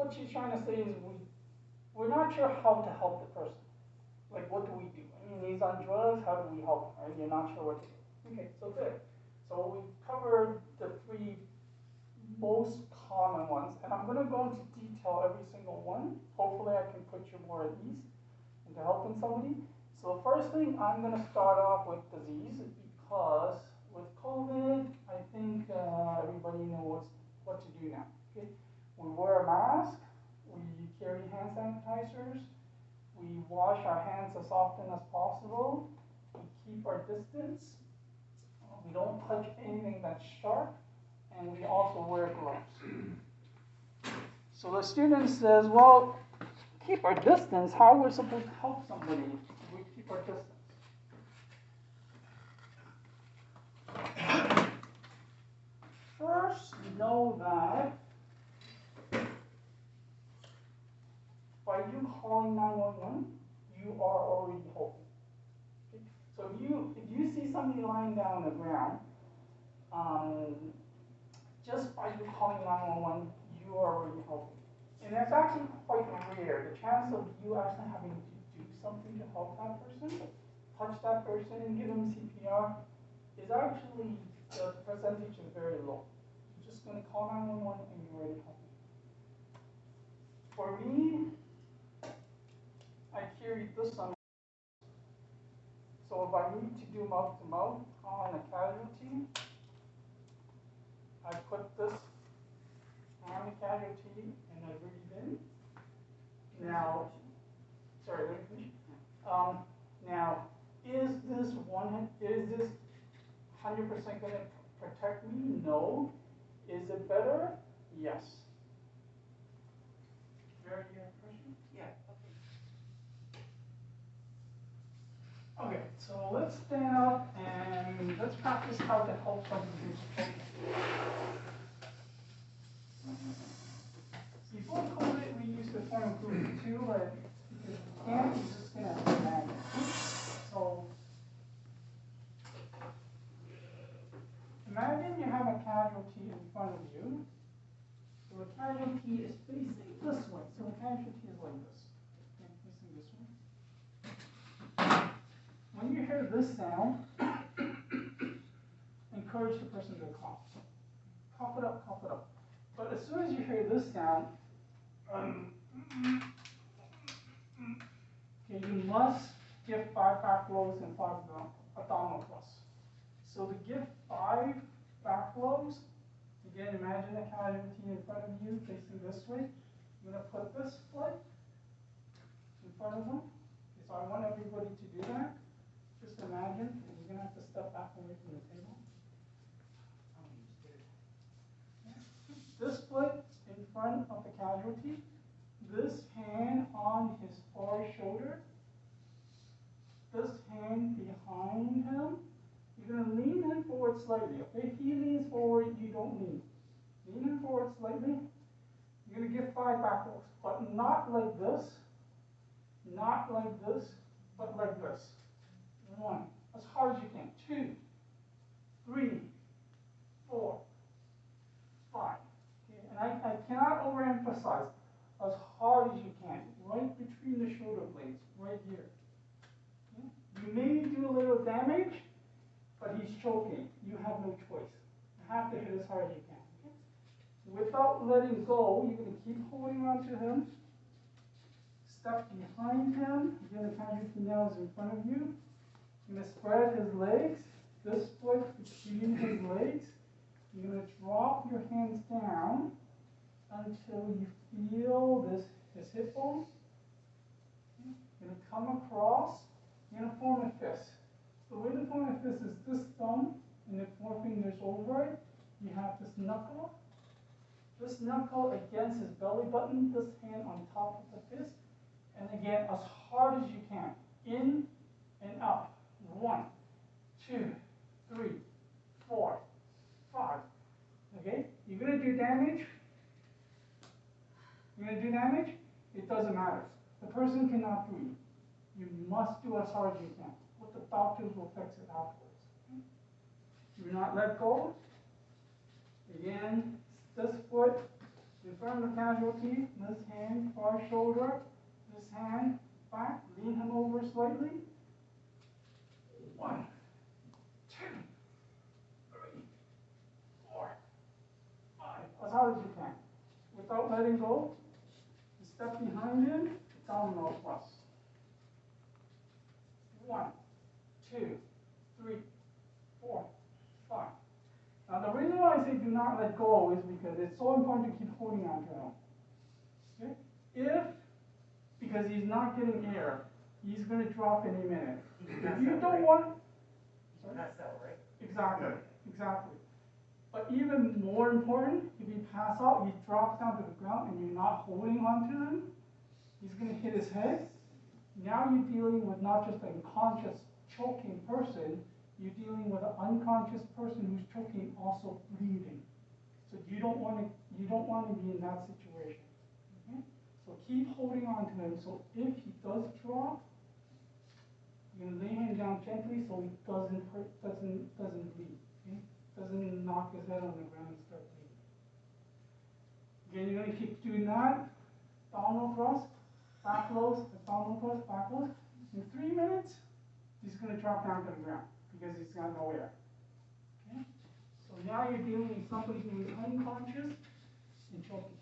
what she's trying to say is we're not sure how to help the person. Like, what do we do? I mean, he's on drugs, how do we help him, right? You're not sure what to do. Okay, so good. So we covered the three most common ones, and I'm going to go into detail every single one. Hopefully I can put you more at ease into helping somebody. So the first thing, I'm going to start off with disease, because with COVID, I think everybody knows what to do now. Okay, we wear a mask, we carry hand sanitizers, we wash our hands as often as possible, we keep our distance, we don't touch anything that's sharp, and we also wear gloves. So the student says, well, keep our distance. How are we supposed to help somebody if we keep our distance? First, know that by you calling 911, you are already helping. Okay? So if you see somebody lying down on the ground, just by you calling 911, you are already helping. And that's actually quite rare. The chance of you actually having to do something to help that person, touch that person and give them CPR, is actually, the percentage is very low. You're just going to call 911 and you're already helping. For me, I carry this on. So if I need to do mouth to mouth on a casualty, I put this on the casualty and I breathe in. Now, sorry, let me finish. Now, is this 100% going to protect me? No. Is it better? Yes. Jerry, you have a question? Yeah. Okay, so let's stand up and let's practice how to help somebody who's choking. Before COVID, we used to form group 2, but because we can't, we're just going to imagine. So, imagine you have a casualty in front of you. So the casualty is facing this way. So the casualty is like this. Okay, facing this way. When you hear this sound, encourage the person to cough. Cough it up, cough it up. But as soon as you hear this sound, okay, you must give 5 back blows and 5 abdominal thrusts. So to give 5 back blows, again, imagine a casualty in front of you facing this way. I'm going to put this foot in front of them. Okay, so I want everybody to do that. Just imagine, and you're going to have to step back away from the table. This foot in front of the casualty, this hand on his far shoulder, this hand behind him. You're going to lean him forward slightly, okay? If he leans forward, you don't lean. Lean him forward slightly. You're going to give 5 back blows, but not like this, not like this, but like this. 1, as hard as you can. 2, 3, 4, 5. And I cannot overemphasize, as hard as you can, right between the shoulder blades, right here. Okay? You may do a little damage, but he's choking. You have no choice. You have to hit as hard as you can. Okay? Without letting go, you're going to keep holding on to him. Step behind him. Again, the casualty now is in front of you. You're going to spread his legs, this foot between his legs. You're going to drop your hands down until you feel his hip bones. Okay. You're going to come across. You're going to form a fist. The way to form a fist is this thumb and the 4 fingers over it. You have this knuckle. This knuckle against his belly button, this hand on top of the fist. And again, as hard as you can. In and up. 1, 2, 3, 4, 5. Okay? You're going to do damage. You're going to do damage. It doesn't matter. The person cannot breathe. You must do as hard as you can. What the doctors will fix it afterwards. Okay? Do not let go. Again, this foot in confirm the casualty. This hand, far shoulder. This hand, back. Lean him over slightly. 1, 2, 3, 4, 5. As hard as you can. Without letting go. Step behind him. Abdominal thrust. 1, 2, 3, 4, 5. Now the reason why I say do not let go is because it's so important to keep holding on to him. Okay? Because he's not getting air, he's going to drop any minute. If you don't want... Pass out, right? Exactly, exactly. But even more important, if he pass out, he drops down to the ground and you're not holding on to him, he's going to hit his head. Now you're dealing with not just an unconscious choking person, you're dealing with an unconscious person who's choking, also bleeding. So you don't want to be in that situation. Okay? So keep holding on to him. So if he does drop, you're gonna lay him down gently so he doesn't hurt, doesn't bleed. Okay? Doesn't knock his head on the ground and start bleeding. Again, you're gonna keep doing that. Abdominal thrust, back close, abdominal thrust, back close. In 3 minutes, he's gonna drop down to the ground because he's got no air. Okay? So now you're dealing with somebody who is unconscious and choking.